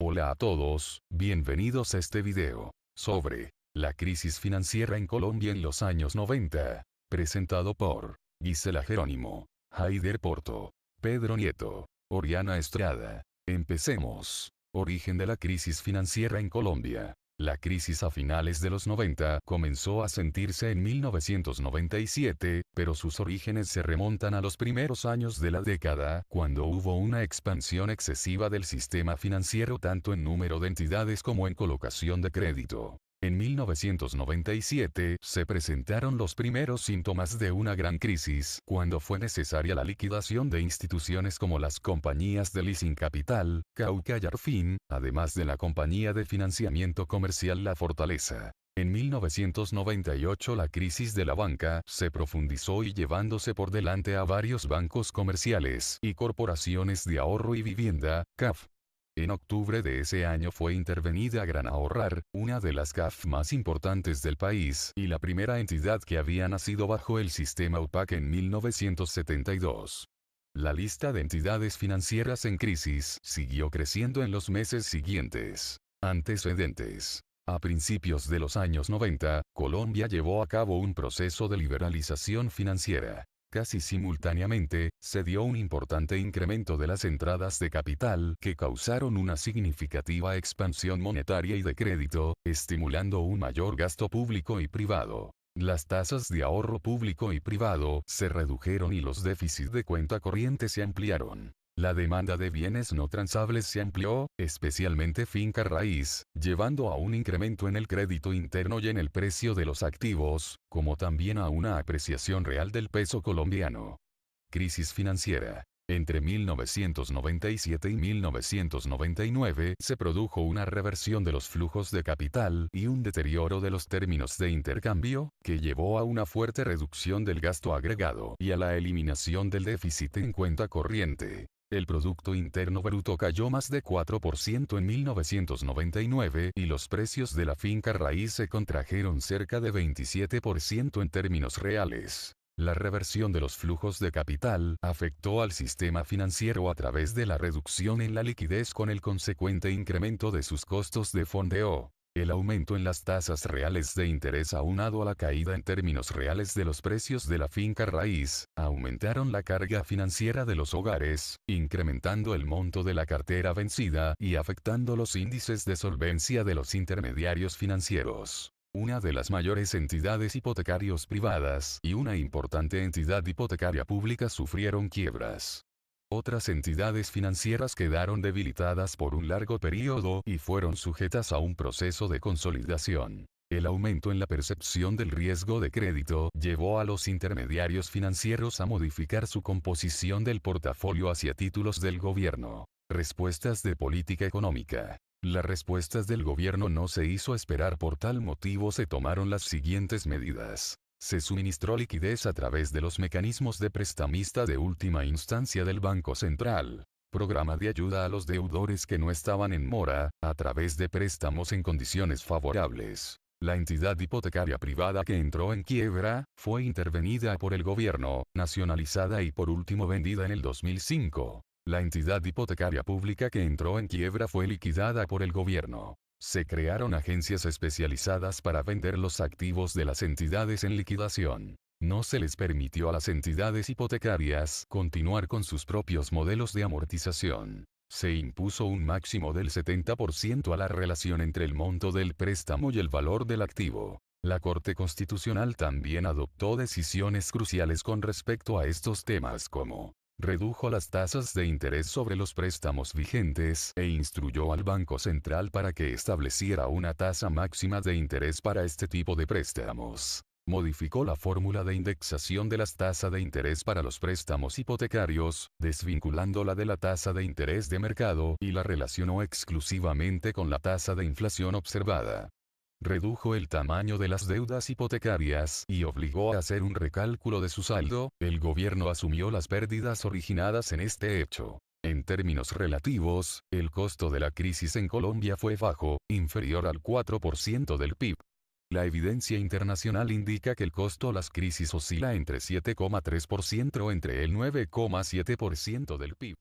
Hola a todos, bienvenidos a este video, sobre la crisis financiera en Colombia en los años 90, presentado por Gisela Jerónimo, Haider Porto, Pedro Nieto, Oriana Estrada. Empecemos. Origen de la crisis financiera en Colombia. La crisis a finales de los 90 comenzó a sentirse en 1997, pero sus orígenes se remontan a los primeros años de la década, cuando hubo una expansión excesiva del sistema financiero tanto en número de entidades como en colocación de crédito. En 1997 se presentaron los primeros síntomas de una gran crisis, cuando fue necesaria la liquidación de instituciones como las compañías de leasing capital, Cauca y Arfin, además de la compañía de financiamiento comercial La Fortaleza. En 1998 la crisis de la banca se profundizó y llevándose por delante a varios bancos comerciales y corporaciones de ahorro y vivienda, CAF. En octubre de ese año fue intervenida Gran Ahorrar, una de las CAF más importantes del país y la primera entidad que había nacido bajo el sistema UPAC en 1972. La lista de entidades financieras en crisis siguió creciendo en los meses siguientes. Antecedentes. A principios de los años 90, Colombia llevó a cabo un proceso de liberalización financiera. Casi simultáneamente, se dio un importante incremento de las entradas de capital que causaron una significativa expansión monetaria y de crédito, estimulando un mayor gasto público y privado. Las tasas de ahorro público y privado se redujeron y los déficits de cuenta corriente se ampliaron. La demanda de bienes no transables se amplió, especialmente finca raíz, llevando a un incremento en el crédito interno y en el precio de los activos, como también a una apreciación real del peso colombiano. Crisis financiera. Entre 1997 y 1999 se produjo una reversión de los flujos de capital y un deterioro de los términos de intercambio, que llevó a una fuerte reducción del gasto agregado y a la eliminación del déficit en cuenta corriente. El Producto Interno Bruto cayó más de 4% en 1999 y los precios de la finca raíz se contrajeron cerca de 27% en términos reales. La reversión de los flujos de capital afectó al sistema financiero a través de la reducción en la liquidez con el consecuente incremento de sus costos de fondeo. El aumento en las tasas reales de interés aunado a la caída en términos reales de los precios de la finca raíz, aumentaron la carga financiera de los hogares, incrementando el monto de la cartera vencida y afectando los índices de solvencia de los intermediarios financieros. Una de las mayores entidades hipotecarias privadas y una importante entidad hipotecaria pública sufrieron quiebras. Otras entidades financieras quedaron debilitadas por un largo periodo y fueron sujetas a un proceso de consolidación. El aumento en la percepción del riesgo de crédito llevó a los intermediarios financieros a modificar su composición del portafolio hacia títulos del gobierno. Respuestas de política económica. Las respuestas del gobierno no se hizo esperar, por tal motivo se tomaron las siguientes medidas. Se suministró liquidez a través de los mecanismos de prestamista de última instancia del Banco Central. Programa de ayuda a los deudores que no estaban en mora, a través de préstamos en condiciones favorables. La entidad hipotecaria privada que entró en quiebra, fue intervenida por el gobierno, nacionalizada y por último vendida en el 2005. La entidad hipotecaria pública que entró en quiebra fue liquidada por el gobierno. Se crearon agencias especializadas para vender los activos de las entidades en liquidación. No se les permitió a las entidades hipotecarias continuar con sus propios modelos de amortización. Se impuso un máximo del 70% a la relación entre el monto del préstamo y el valor del activo. La Corte Constitucional también adoptó decisiones cruciales con respecto a estos temas, como redujo las tasas de interés sobre los préstamos vigentes e instruyó al Banco Central para que estableciera una tasa máxima de interés para este tipo de préstamos. Modificó la fórmula de indexación de las tasas de interés para los préstamos hipotecarios, desvinculándola de la tasa de interés de mercado y la relacionó exclusivamente con la tasa de inflación observada. Redujo el tamaño de las deudas hipotecarias y obligó a hacer un recálculo de su saldo. El gobierno asumió las pérdidas originadas en este hecho. En términos relativos, el costo de la crisis en Colombia fue bajo, inferior al 4% del PIB. La evidencia internacional indica que el costo de las crisis oscila entre 7,3% entre el 9,7% del PIB.